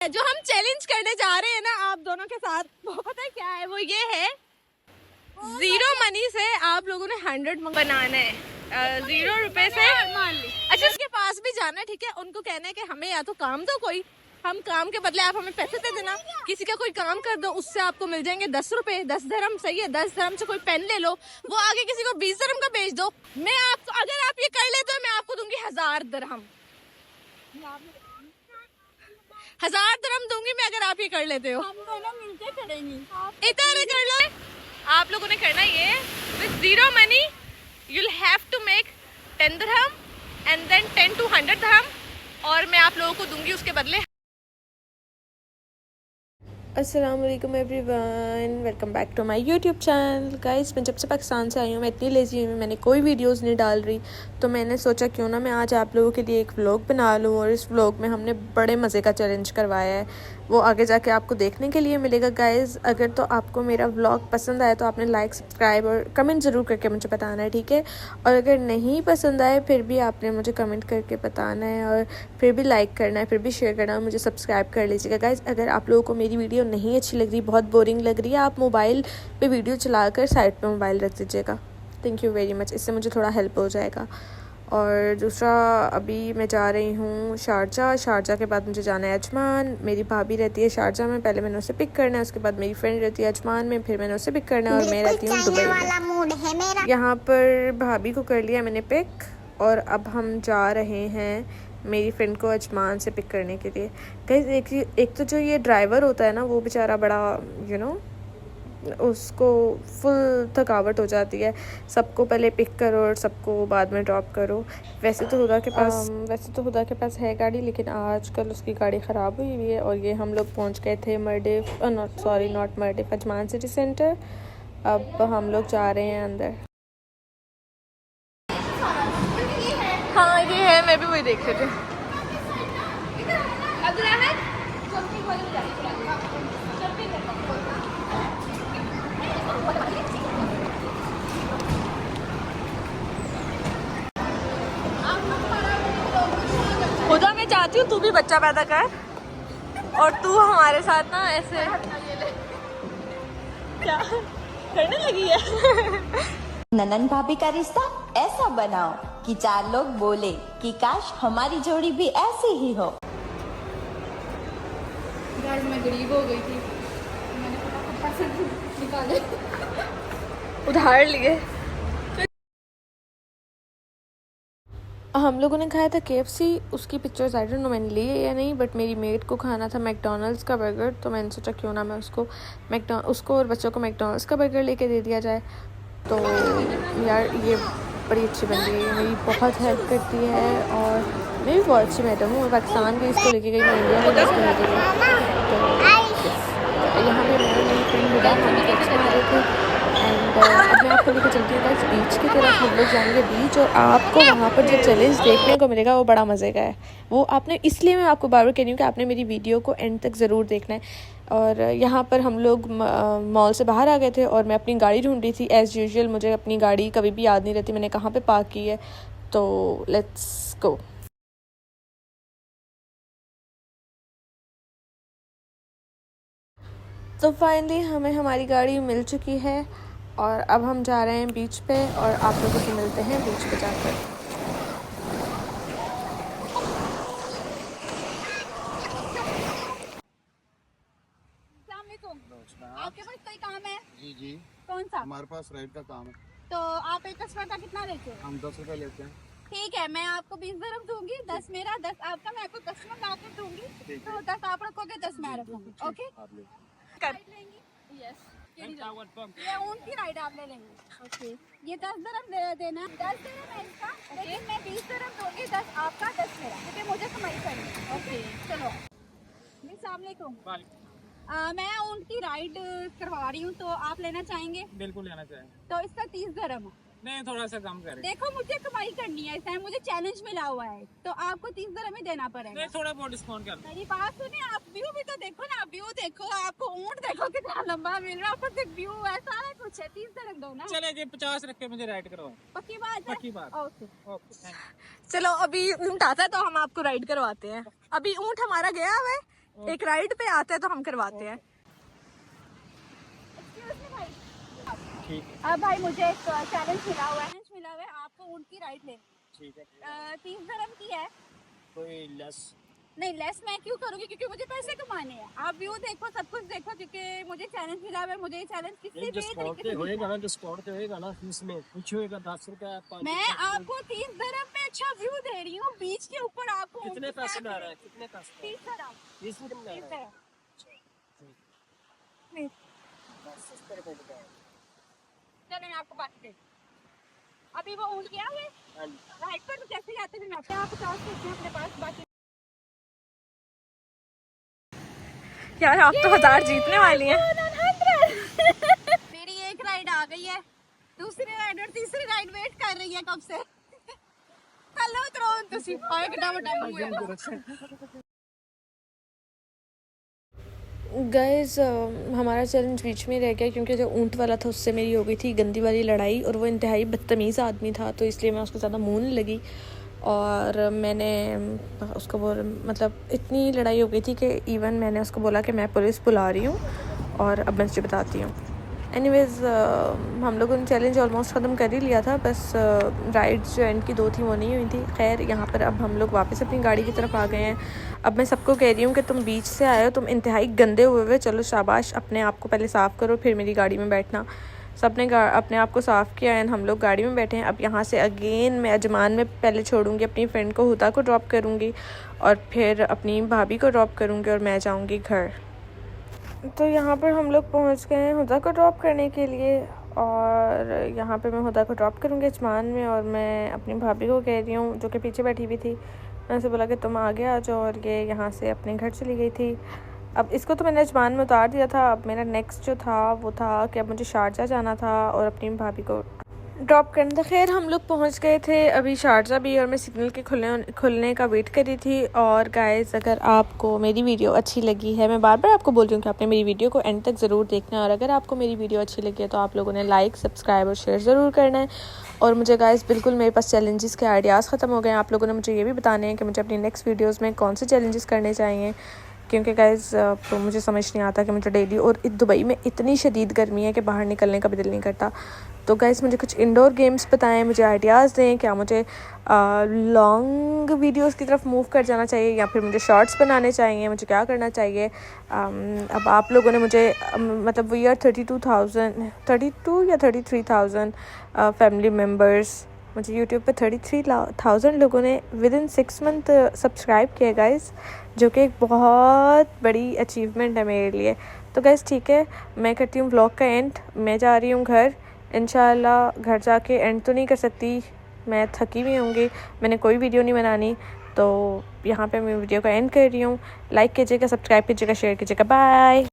जो हम चैलेंज करने जा रहे हैं ना आप दोनों के साथ, वो पता है क्या है? वो ये है, 0 मनी से आप लोगों ने 100 बनाना है। 0 रुपए से मान ली। अच्छा, उसके पास भी जाना है, ठीक है? उनको कहना है कि हमें या तो काम दो कोई, हम काम के बदले आप हमें पैसे दे देना। किसी का कोई काम कर दो, उससे आपको मिल जाएंगे 10 रुपए, 10 धर्म। सही है, 10 धर्म से कोई पेन ले लो, वो आगे किसी को 20 धर्म का बेच दो। मैं आपको, अगर आप ये कर लेते हो, मैं आपको दूंगी 1000 दिरहम। 1000 दिरहम दूंगी मैं अगर आप ये कर लेते हो। हम दोनों मिलके करेंगे। इधर कर लो। आप लोगों ने करना ये, with 0 money you'll have to make 10 dirham and then 10 to 100 dirham, और मैं आप लोगों को दूंगी उसके बदले। अस्सलाम वालेकुम everyone, welcome back to my YouTube channel. Guys, मैं जब से पाकिस्तान से आई हूँ मैं इतनी लेज़ी हूँ, मैंने कोई वीडियोस नहीं डाल रही। तो मैंने सोचा क्यों ना मैं आज आप लोगों के लिए एक व्लॉग बना लूँ। और इस व्लॉग में हमने बड़े मज़े का चैलेंज करवाया है, वो आगे जाके आपको देखने के लिए मिलेगा। गाइस, अगर तो आपको मेरा व्लॉग पसंद आए तो आपने लाइक, सब्सक्राइब और कमेंट ज़रूर करके मुझे बताना है, ठीक है? और अगर नहीं पसंद आए फिर भी आपने मुझे कमेंट करके बताना है, और फिर भी लाइक करना है, फिर भी शेयर करना है, मुझे सब्सक्राइब कर लीजिएगा। गाइस, अगर आप लोगों को मेरी वीडियो नहीं अच्छी लग रही, बहुत बोरिंग लग रही है, आप मोबाइल पे वीडियो चलाकर साइड पे मोबाइल रख दीजिएगा। थैंक यू वेरी मच, इससे मुझे थोड़ा हेल्प हो जाएगा। और दूसरा, अभी मैं जा रही हूँ शारजा के बाद मुझे जाना है अजमान। मेरी भाभी रहती है शारजा में, पहले मैंने उसे पिक करना है, उसके बाद मेरी फ्रेंड रहती है अजमान में, फिर मैंने उसे पिक करना है, और मैं रहती हूँ दुबई में। यहाँ पर भाभी को कर लिया मैंने पिक, और अब हम जा रहे हैं मेरी फ्रेंड को अजमान से पिक करने के लिए। गाइस, एक तो जो ये ड्राइवर होता है ना, वो बेचारा बड़ा उसको फुल थकावट हो जाती है। सबको पहले पिक करो और सबको बाद में ड्रॉप करो। वैसे तो हुदा के पास है गाड़ी, लेकिन आजकल उसकी गाड़ी ख़राब हुई हुई है। और ये हम लोग पहुंच गए थे नॉट मर्डिफ, अजमान सिटी सेंटर। अब हम लोग जा रहे हैं अंदर। हाँ ये है, मैं भी वही देख रही थी। खुदा मैं चाहती हूँ तू भी बच्चा पैदा कर, और तू हमारे साथ ना ऐसे क्या करने लगी है। ननन भाभी का रिश्ता ऐसा बनाओ कि 4 लोग बोले कि काश हमारी जोड़ी भी ऐसी ही हो। यार मैं गरीब हो गई थी, मैंने फटाफट पैसे निकाले, उधार लिए। हम लोगों ने खाया था KFC, उसकी पिक्चर्स आई डोंट नो मैंने ली है या नहीं, बट मेरी मेड को खाना था मैकडोनल्ड्स का बर्गर। तो मैंने सोचा क्यों ना मैं उसको और बच्चों को मैकडोनल्ड्स का बर्गर लेके दे दिया जाए। तो यार ये बड़ी अच्छी बन गई है, मेरी बहुत हेल्प करती है, और मैं भी बहुत अच्छी मैडम हूँ। मैं पाकिस्तान भी इसको लेके गई, मैं इंडिया में इसको लेके गई। तो यहाँ पे मेरी फ्रेंड हुदा, हम टेक्स्ट में आ रहे थे। एंड अब मैं आपको लेकर चलती हूँ बीच की तरफ। हम लोग जाएंगे बीच, और आपको वहाँ पर जो चैलेंज देखने को मिलेगा वो बड़ा मज़े का है। वो आपने, इसलिए मैं आपको बार बार कह रही हूँ कि आपने मेरी वीडियो को एंड तक ज़रूर देखना है। और यहाँ पर हम लोग मॉल से बाहर आ गए थे, और मैं अपनी गाड़ी ढूंढ रही थी। एज़ यूजुअल मुझे अपनी गाड़ी कभी भी याद नहीं रहती मैंने कहाँ पे पार्क की है। तो लेट्स गो। तो फाइनली हमें हमारी गाड़ी मिल चुकी है, और अब हम जा रहे हैं बीच पे, और आप लोगों से मिलते हैं बीच पे जाकर। आपके पास कोई काम है? जी जी, कौन सा? हमारे पास राइड का काम है। तो आप एक कस्टमर का कितना लेते हैं? हम 10 रुपए लेते हैं। ठीक है, मैं आपको 20 दिरहम दूंगी, 10 मेरा, 10 आपका। मैं आपको कस्टमर ला के दूंगी, तो 10 आप रखोगे, 10 मैं रखूंगी। ओके, आप ले। राइड लेंगी? यस, ये ऊँट की राइड आप ले लेंगे। ओके, ये 10 दिरहम दे देना। 10 दिरहम है इसका, लेकिन मैं 20 दिरहम दूंगी, 10 आपका, 10 मेरा, क्योंकि मुझे कमाई करनी है। ओके चलो। अस्सलाम वालेकुम। मैं ऊँट की राइड करवा रही हूँ, तो आप लेना चाहेंगे? बिल्कुल लेना चाहिए। तो इसका 30 दिरहम है। नहीं, थोड़ा सा कम करें। देखो मुझे कमाई करनी है, इस टाइम मुझे चैलेंज मिला हुआ है, तो आपको 30 दिरहम ही देना पड़ेगा। नहीं, थोड़ा बहुत डिस्काउंट कर दो। मेरी बात सुनिए, आप व्यू भी तो देखो ना, व्यू देखो, आपको ऊँट देखो कितना लंबा मिल रहा है, ऊपर से व्यू है, सारा कुछ है। 30 दिरहम दो ना। चले जी, 50 रख के मुझे राइड करवाओ। पक्की बात है? पक्की बात। ओके ओके, थैंक चलो अभी ऊँट आता है तो हम आपको राइड करवाते हैं। अभी ऊँट हमारा गया हुआ है, एक राइड पे आता है तो हम करवाते हैं। ठीक है अब भाई मुझे एक चैलेंज मिला हुआ है, आपको ऊँट की राइड लेनी। ठीक है। 30 dirham की है। कोई लेस नहीं लेस मैं क्यों करूँगी, क्योंकि मुझे पैसे कमाने हैं। आप व्यू देखो, सब कुछ देखो, क्योंकि मुझे चैलेंज मिला हुआ है। मुझे ये चैलेंज किसी भी तरीके से होएगा ना, डिस्काउंट होएगा ना, इसमें कुछ होएगा 10 रुपया। मैं आपको 30 dirham पे अच्छा व्यू दे रही हूँ, बीच के ऊपर आपको कितने पैसे में आ रहा है? कितने पैसे 30 dirham। 20 रुपये में आ रहा है? चलो मैं आपको बात दे, अभी वो ऊँट गया हुए राइट पर कैसे जाते थे, मैं अपने आप 50 रुपये अपने पास बाकी। यार आप तो 1000 जीतने वाली हैं। मेरी एक राइड आ गई है, दूसरी राइड और तीसरी राइड वेट कर रही है कब से। हेलो त्रोन तुसी आए गड्ढा वड्ढा मुंह। गाइस हमारा चैलेंज बीच में रह गया क्योंकि जो ऊँट वाला था उससे मेरी हो गई थी गंदी वाली लड़ाई, और वो इंतहाई बदतमीज़ आदमी था, तो इसलिए मैं उसको ज़्यादा मुँह नहीं लगी और मैंने उसको मतलब इतनी लड़ाई हो गई थी कि इवन मैंने उसको बोला कि मैं पुलिस बुला रही हूँ और अब मैं तुझे बताती हूँ। एनीवेज़ हम लोगों ने चैलेंज ऑलमोस्ट ख़त्म कर ही लिया था, बस राइड्स जो एंड की 2 थी वो नहीं हुई थी। खैर यहाँ पर अब हम लोग वापस अपनी गाड़ी की तरफ आ गए हैं। अब मैं सबको कह रही हूँ कि तुम बीच से आए हो, तुम इंतहाई गंदे हुए, चलो शाबाश, अपने आप को पहले साफ़ करो फिर मेरी गाड़ी में बैठना। सब ने अपने आप को साफ़ किया एंड हम लोग गाड़ी में बैठे हैं। अब यहाँ से अगेन मैं अजमान में पहले छोड़ूंगी अपनी फ्रेंड को, हुदा को ड्रॉप करूँगी और फिर अपनी भाभी को ड्रॉप करूँगी और मैं जाऊँगी घर। तो यहाँ पर हम लोग पहुँच गए हैं हुदा को ड्रॉप करने के लिए, और यहाँ पे मैं हुदा को ड्रॉप करूँगी अजमान में, और मैं अपनी भाभी को कह रही हूँ जो कि पीछे बैठी हुई थी, मैंने उसे बोला कि तुम आगे आ जाओ, और ये यहाँ से अपने घर चली गई थी। अब इसको तो मैंने अजमान में उतार दिया था। अब मेरा नेक्स्ट जो था वो था कि अब मुझे शारजा जाना था और अपनी भाभी को ड्रॉप करना था। खैर हम लोग पहुंच गए थे अभी शारजा भी, और मैं सिग्नल के खुलने का वेट कर रही थी। और गाइस अगर आपको मेरी वीडियो अच्छी लगी है, मैं बार बार आपको बोल रही हूँ कि आपने मेरी वीडियो को एंड तक ज़रूर देखना है, और अगर आपको मेरी वीडियो अच्छी लगी है तो आप लोगों ने लाइक, सब्सक्राइब और शेयर ज़रूर करना है। और मुझे गाइस बिल्कुल मेरे पास चैलेंजेस के आइडियाज़ ख़त्म हो गए हैं। आप लोगों ने मुझे ये भी बताने हैं कि मुझे अपनी नेक्स्ट वीडियोज़ में कौन से चैलेंजेस करने चाहिए, क्योंकि गाइस तो मुझे समझ नहीं आता कि मुझे डेली, और दुबई में इतनी शदीद गर्मी है कि बाहर निकलने का भी दिल नहीं करता। तो गाइस मुझे कुछ इंडोर गेम्स बताएं, मुझे आइडियाज़ दें, क्या मुझे लॉन्ग वीडियोस की तरफ मूव कर जाना चाहिए या फिर मुझे शॉर्ट्स बनाने चाहिए, मुझे क्या करना चाहिए। अब आप लोगों ने मुझे मतलब वी आर 32 या 33,000 फैमिली मेम्बर्स, मुझे यूट्यूब पे 33,000 लोगों ने विद इन 6 मंथ सब्सक्राइब किया गाइस, जो कि एक बहुत बड़ी अचीवमेंट है मेरे लिए। तो गाइस ठीक है, मैं करती हूँ व्लॉग का एंड, मैं जा रही हूँ घर। इंशाल्लाह घर जाके एंड तो नहीं कर सकती, मैं थकी हुई होंगी, मैंने कोई वीडियो नहीं बनानी, तो यहाँ पे मैं वीडियो का एंड कर रही हूँ। लाइक कीजिएगा, सब्सक्राइब कीजिएगा, शेयर कीजिएगा, बाय।